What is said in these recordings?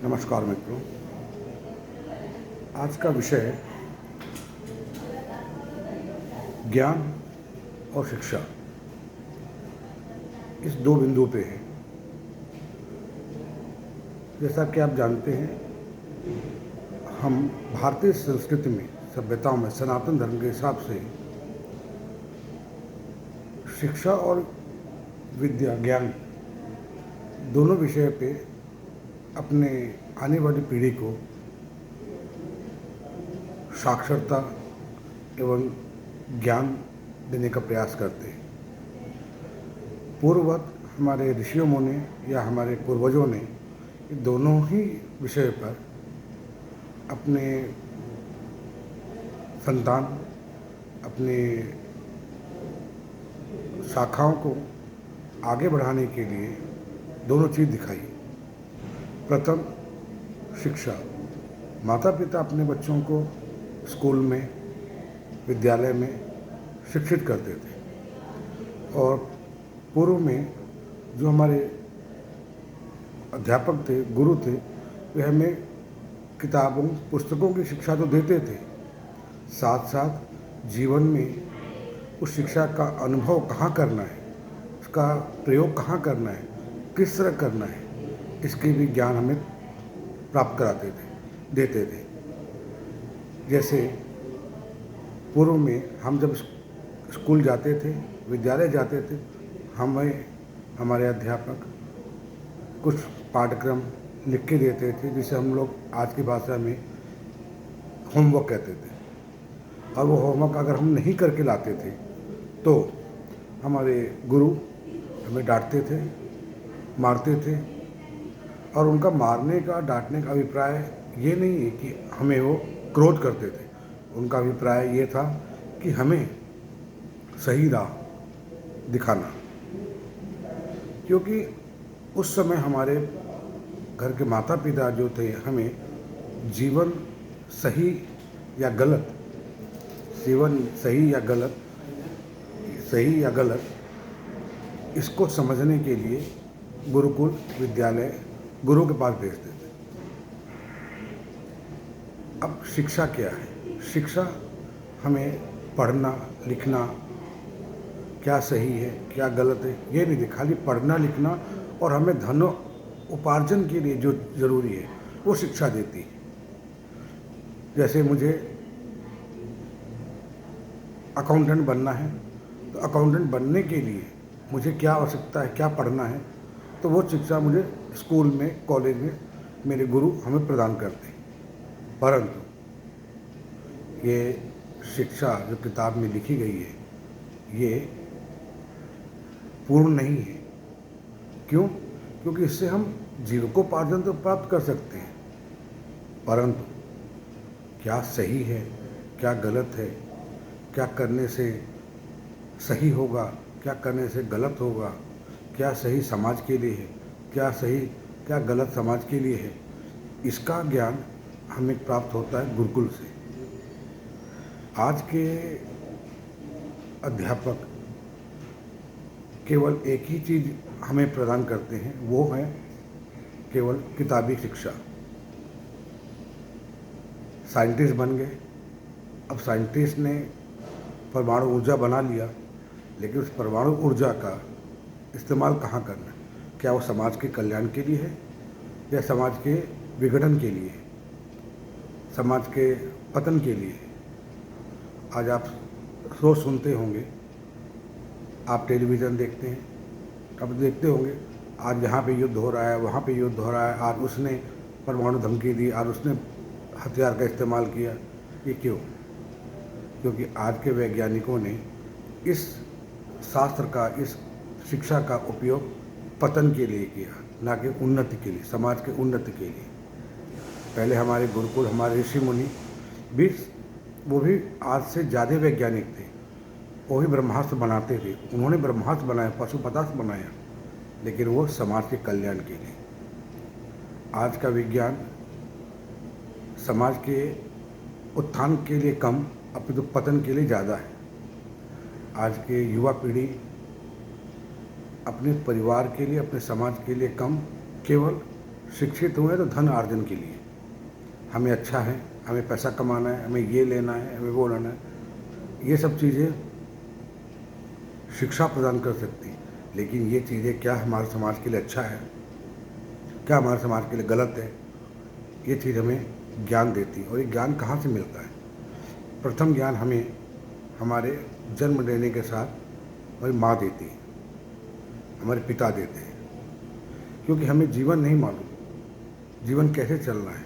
नमस्कार मित्रों। आज का विषय ज्ञान और शिक्षा, इस दो बिंदु पे है। जैसा कि आप जानते हैं, हम भारतीय संस्कृति में, सभ्यताओं में, सनातन धर्म के हिसाब से शिक्षा और विद्या, ज्ञान दोनों विषय पे अपने आने वाली पीढ़ी को साक्षरता एवं ज्ञान देने का प्रयास करते हैं। पूर्ववत हमारे ऋषियों मुनि या हमारे पूर्वजों ने दोनों ही विषय पर अपने संतान, अपने शाखाओं को आगे बढ़ाने के लिए दोनों चीज़ दिखाई। प्रथम, शिक्षा। माता पिता अपने बच्चों को स्कूल में, विद्यालय में शिक्षित करते थे, और पूर्व में जो हमारे अध्यापक थे, गुरु थे, वे हमें किताबों, पुस्तकों की शिक्षा तो देते थे, साथ साथ जीवन में उस शिक्षा का अनुभव कहाँ करना है, उसका प्रयोग कहाँ करना है, किस तरह करना है, इसके भी ज्ञान हमें प्राप्त कराते थे, देते थे। जैसे पूर्व में हम जब स्कूल जाते थे, विद्यालय जाते थे, हमें हमारे अध्यापक कुछ पाठ्यक्रम लिख के देते थे, जिसे हम लोग आज की भाषा में होमवर्क कहते थे। और वो होमवर्क अगर हम नहीं करके लाते थे तो हमारे गुरु हमें डांटते थे, मारते थे। और उनका मारने का, डांटने का अभिप्राय ये नहीं है कि हमें वो क्रोध करते थे। उनका अभिप्राय ये था कि हमें सही राह दिखाना, क्योंकि उस समय हमारे घर के माता पिता जो थे, हमें जीवन सही या गलत, जीवन सही या गलत इसको समझने के लिए गुरुकुल, विद्यालय, गुरु के पास भेजते थे। अब शिक्षा क्या है? शिक्षा हमें पढ़ना, लिखना, क्या सही है, क्या गलत है, ये नहीं, खाली पढ़ना, लिखना और हमें धन उपार्जन के लिए जो ज़रूरी है वो शिक्षा देती है। जैसे मुझे अकाउंटेंट बनना है, तो अकाउंटेंट बनने के लिए मुझे क्या आवश्यकता है, क्या पढ़ना है, तो वो शिक्षा मुझे स्कूल में, कॉलेज में मेरे गुरु हमें प्रदान करते हैं। परंतु ये शिक्षा जो किताब में लिखी गई है, ये पूर्ण नहीं है। क्यों? क्योंकि इससे हम जीविकोपार्जन तो प्राप्त कर सकते हैं, परंतु क्या सही है, क्या गलत है, क्या करने से सही होगा, क्या करने से गलत होगा, क्या सही समाज के लिए है, क्या सही, क्या गलत समाज के लिए है, इसका ज्ञान हमें प्राप्त होता है गुरुकुल से। आज के अध्यापक केवल एक ही चीज़ हमें प्रदान करते हैं, वो है केवल किताबी शिक्षा। साइंटिस्ट बन गए। अब साइंटिस्ट ने परमाणु ऊर्जा बना लिया, लेकिन उस परमाणु ऊर्जा का इस्तेमाल कहाँ करना है? क्या वो समाज के कल्याण के लिए है या समाज के विघटन के लिए, समाज के पतन के लिए? आज आप रोज़ सुनते होंगे, आप टेलीविज़न देखते हैं, अब देखते होंगे आज यहाँ पे युद्ध हो रहा है, वहाँ पे युद्ध हो रहा है, आज उसने परमाणु धमकी दी, आज उसने हथियार का इस्तेमाल किया। ये क्यों? क्योंकि आज के वैज्ञानिकों ने इस शास्त्र का, इस शिक्षा का उपयोग पतन के लिए किया, ना कि उन्नति के लिए, समाज के उन्नति के लिए। पहले हमारे गुरुकुल, हमारे ऋषि मुनि भी, वो भी आज से ज़्यादा वैज्ञानिक थे। वो भी ब्रह्मास्त्र बनाते थे, उन्होंने ब्रह्मास्त्र बनाया, पशुपदार्थ बनाया, लेकिन वो समाज के कल्याण के लिए। आज का विज्ञान समाज के उत्थान के लिए कम, अपितु पतन के लिए ज़्यादा है। आज के युवा पीढ़ी अपने परिवार के लिए, अपने समाज के लिए कम, केवल शिक्षित हुए तो धन अर्जन के लिए, हमें अच्छा है, हमें पैसा कमाना है, हमें ये लेना है, हमें वो लेना है, ये सब चीज़ें शिक्षा प्रदान कर सकती है। लेकिन ये चीज़ें क्या हमारे समाज के लिए अच्छा है, क्या हमारे समाज के लिए गलत है, ये चीज़ हमें ज्ञान देती है। और ये ज्ञान कहाँ से मिलता है? प्रथम ज्ञान हमें हमारे जन्म लेने के साथ हमारी माँ देती है, हमारे पिता देते हैं, क्योंकि हमें जीवन नहीं मालूम, जीवन कैसे चलना है,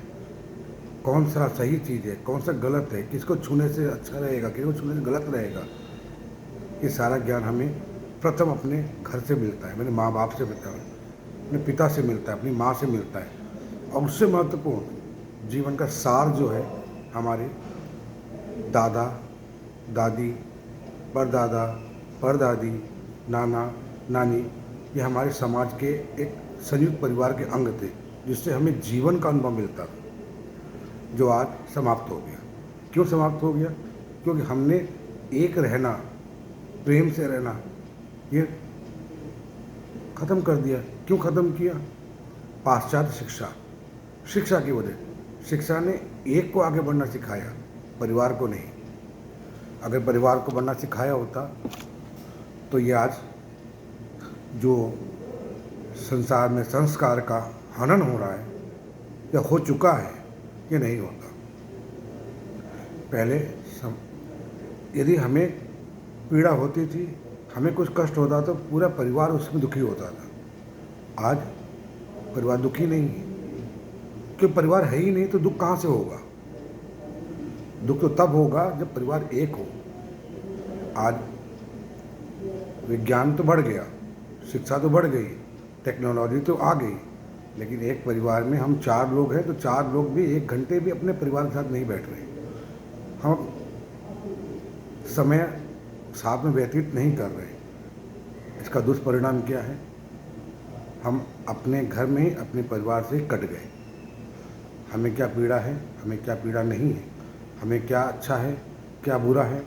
कौन सा सही चीज़ है, कौन सा गलत है, किसको छूने से अच्छा रहेगा, किसको छूने से गलत रहेगा, ये सारा ज्ञान हमें प्रथम अपने घर से मिलता है, मेरे माँ बाप से मिलता है, अपने पिता से मिलता है, अपनी माँ से मिलता है। और उससे महत्वपूर्ण जीवन का सार जो है हमारे दादा दादी, परदादा परदादी, नाना नानी, ये हमारे समाज के एक संयुक्त परिवार के अंग थे, जिससे हमें जीवन का अनुभव मिलता था, जो आज समाप्त हो गया। क्यों समाप्त हो गया? क्योंकि हमने एक रहना, प्रेम से रहना, ये ख़त्म कर दिया। क्यों ख़त्म किया? पाश्चात्य शिक्षा की वजह। शिक्षा ने एक को आगे बढ़ना सिखाया, परिवार को नहीं। अगर परिवार को बढ़ना सिखाया होता तो ये आज जो संसार में संस्कार का हनन हो रहा है या हो चुका है, ये नहीं होता। पहले यदि हमें पीड़ा होती थी, हमें कुछ कष्ट होता तो पूरा परिवार उसमें दुखी होता था। आज परिवार दुखी नहीं है, क्योंकि परिवार है ही नहीं तो दुख कहाँ से होगा? दुख तो तब होगा जब परिवार एक हो। आज विज्ञान तो बढ़ गया, शिक्षा तो बढ़ गई, टेक्नोलॉजी तो आ गई, लेकिन एक परिवार में हम 4 लोग हैं तो 4 लोग भी 1 घंटे भी अपने परिवार के साथ नहीं बैठ रहे। हम समय साथ में व्यतीत नहीं कर रहे। इसका दुष्परिणाम क्या है? हम अपने घर में ही अपने परिवार से कट गए। हमें क्या पीड़ा है, हमें क्या पीड़ा नहीं है, हमें क्या अच्छा है, क्या बुरा है,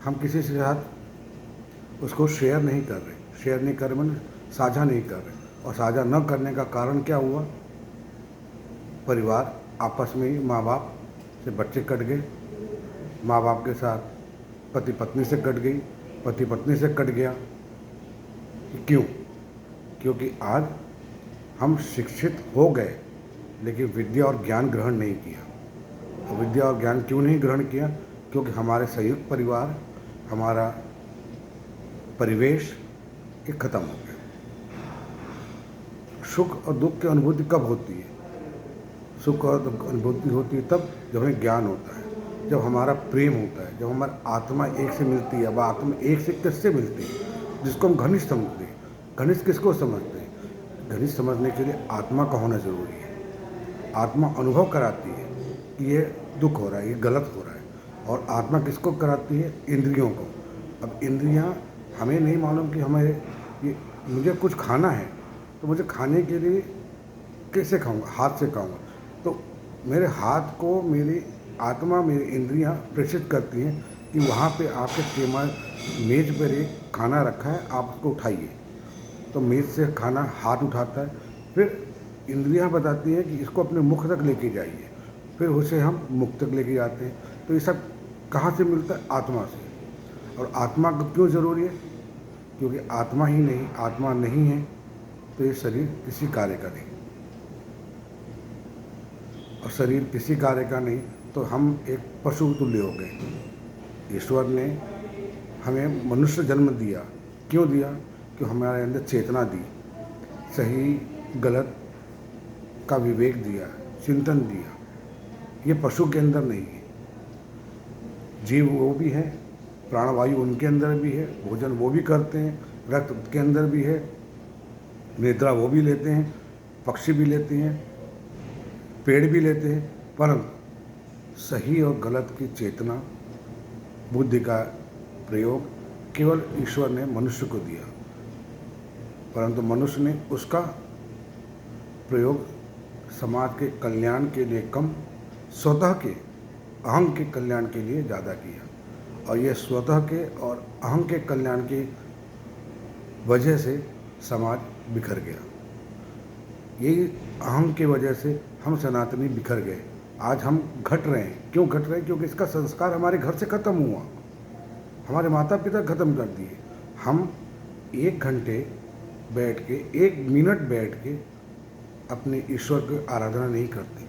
हम किसी के साथ उसको शेयर नहीं कर रहे। शेयर नहीं कर रहे मतलब साझा नहीं कर रहे। और साझा न करने का कारण क्या हुआ? परिवार आपस में ही, माँ बाप से बच्चे कट गए, माँ बाप के साथ पति पत्नी से कट गई, पति पत्नी से कट गया। क्यों? क्योंकि आज हम शिक्षित हो गए, लेकिन विद्या और ज्ञान ग्रहण नहीं किया। और विद्या और ज्ञान क्यों नहीं ग्रहण किया? क्योंकि हमारे संयुक्त परिवार, हमारा परिवेश ये खत्म हो गया। सुख और दुख की अनुभूति कब होती है? सुख और दुख अनुभूति होती है तब जब हमें ज्ञान होता है, जब हमारा प्रेम होता है, जब हमारी आत्मा एक से मिलती है। अब आत्मा एक से किससे मिलती है? जिसको हम घनिष्ठ समझते हैं। घनिष्ठ किसको समझते हैं? घनिष्ठ समझने के लिए आत्मा का होना जरूरी है। आत्मा अनुभव कराती है कि ये दुख हो रहा है, ये गलत हो रहा है। और आत्मा किसको कराती है? इंद्रियों को। अब इंद्रियां, हमें नहीं मालूम कि हमें ये मुझे कुछ खाना है, तो मुझे खाने के लिए कैसे खाऊंगा? हाथ से खाऊंगा। तो मेरे हाथ को मेरी आत्मा, मेरी इंद्रियां प्रेषित करती हैं कि वहाँ पे आपके मेज पर एक खाना रखा है, आप उसको उठाइए। तो मेज से खाना हाथ उठाता है, फिर इंद्रियां बताती हैं कि इसको अपने मुख तक लेके जाइए, फिर उसे हम मुख तक लेके जाते हैं। तो ये सब कहाँ से मिलता है? आत्मा से। और आत्मा को क्यों ज़रूरी है? क्योंकि आत्मा ही नहीं, आत्मा नहीं है तो ये शरीर किसी कार्य का नहीं। और शरीर किसी कार्य का नहीं तो हम एक पशु तुल्य हो गए। ईश्वर ने हमें मनुष्य जन्म दिया। क्यों दिया? कि हमारे अंदर चेतना दी, सही गलत का विवेक दिया, चिंतन दिया। ये पशु के अंदर नहीं है। जीव वो भी है, प्राणवायु उनके अंदर भी है, भोजन वो भी करते हैं, रक्त के अंदर भी है, निद्रा वो भी लेते हैं, पक्षी भी लेते हैं, पेड़ भी लेते हैं। परंतु सही और गलत की चेतना, बुद्धि का प्रयोग केवल ईश्वर ने मनुष्य को दिया। परंतु मनुष्य ने उसका प्रयोग समाज के कल्याण के लिए कम, स्वतः के अहं के कल्याण के लिए ज़्यादा किया। और ये स्वतः के और अहं के कल्याण की वजह से समाज बिखर गया। यही अहम की वजह से हम सनातनी बिखर गए। आज हम घट रहे हैं। क्यों घट रहे हैं? क्योंकि इसका संस्कार हमारे घर से ख़त्म हुआ, हमारे माता पिता ख़त्म कर दिए। हम 1 घंटे बैठ के, 1 मिनट बैठ के अपने ईश्वर की आराधना नहीं करते।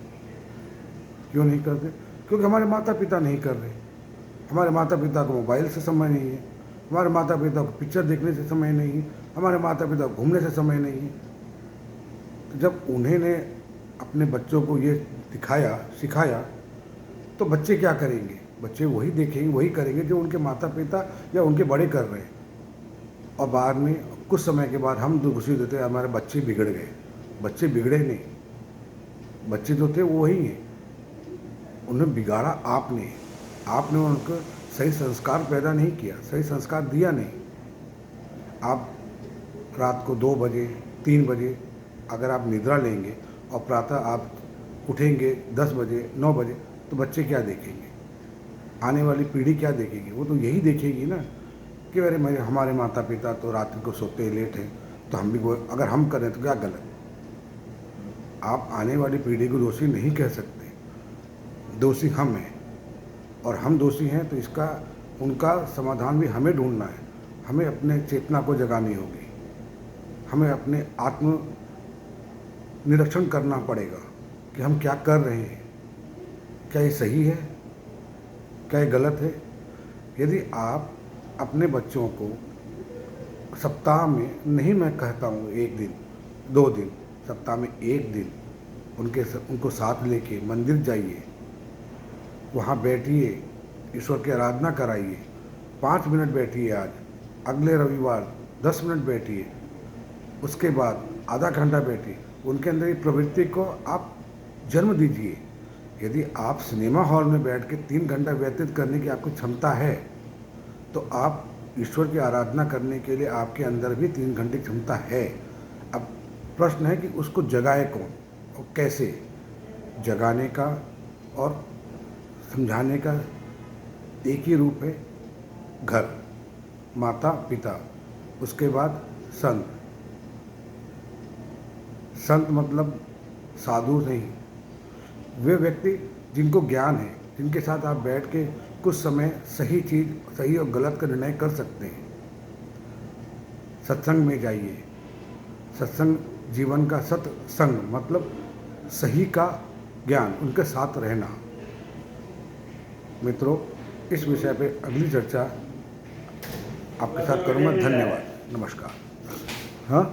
क्यों नहीं करते? क्योंकि हमारे माता पिता नहीं कर रहे। हमारे माता पिता को मोबाइल से समय नहीं है, हमारे माता पिता को पिक्चर देखने से समय नहीं है, हमारे माता पिता को घूमने से समय नहीं है। तो जब उन्होंने अपने बच्चों को ये दिखाया, सिखाया, तो बच्चे क्या करेंगे? बच्चे वही देखेंगे, वही करेंगे जो उनके माता पिता या उनके बड़े कर रहे हैं। और बाद में कुछ समय के बाद हम दोषी देते हैं, हमारे बच्चे बिगड़ गए। बच्चे बिगड़े नहीं, बच्चे जो थे वो वही हैं। उन्हें बिगाड़ा आपने उनको सही संस्कार पैदा नहीं किया, सही संस्कार दिया नहीं। आप रात को 2 बजे 3 बजे अगर आप निद्रा लेंगे और प्रातः आप उठेंगे 10 बजे 9 बजे, तो बच्चे क्या देखेंगे? आने वाली पीढ़ी क्या देखेगी? वो तो यही देखेगी ना कि अरे हमारे माता पिता तो रात्रि को सोते लेट हैं, तो हम भी वो अगर हम करें तो क्या गलत? आप आने वाली पीढ़ी को दोषी नहीं कह सकते। दोषी हम हैं, और हम दोषी हैं तो इसका उनका समाधान भी हमें ढूंढना है। हमें अपने चेतना को जगानी होगी, हमें अपने आत्म निरीक्षण करना पड़ेगा कि हम क्या कर रहे हैं, क्या ये सही है, क्या ये गलत है। यदि आप अपने बच्चों को सप्ताह में, नहीं मैं कहता हूँ 1 दिन 2 दिन, सप्ताह में 1 दिन उनको साथ लेके मंदिर जाइए, वहाँ बैठिए, ईश्वर की आराधना कराइए। 5 मिनट बैठिए, आज अगले रविवार 10 मिनट बैठिए, उसके बाद आधा घंटा बैठिए। उनके अंदर की प्रवृत्ति को आप जन्म दीजिए। यदि आप सिनेमा हॉल में बैठ के 3 घंटा व्यतीत करने की आपको क्षमता है, तो आप ईश्वर की आराधना करने के लिए आपके अंदर भी 3 घंटे की क्षमता है। अब प्रश्न है कि उसको जगाए कौन और कैसे? जगाने का और समझाने का एक ही रूप है, घर, माता पिता, उसके बाद संत। संत मतलब साधु नहीं, वे व्यक्ति जिनको ज्ञान है, जिनके साथ आप बैठ के कुछ समय सही चीज़, सही और गलत का निर्णय कर सकते हैं। सत्संग में जाइए। सत्संग जीवन का सत्संग मतलब सही का ज्ञान, उनके साथ रहना। मित्रों, इस विषय पे अगली चर्चा आपके साथ करूँगा। धन्यवाद, नमस्कार। हाँ।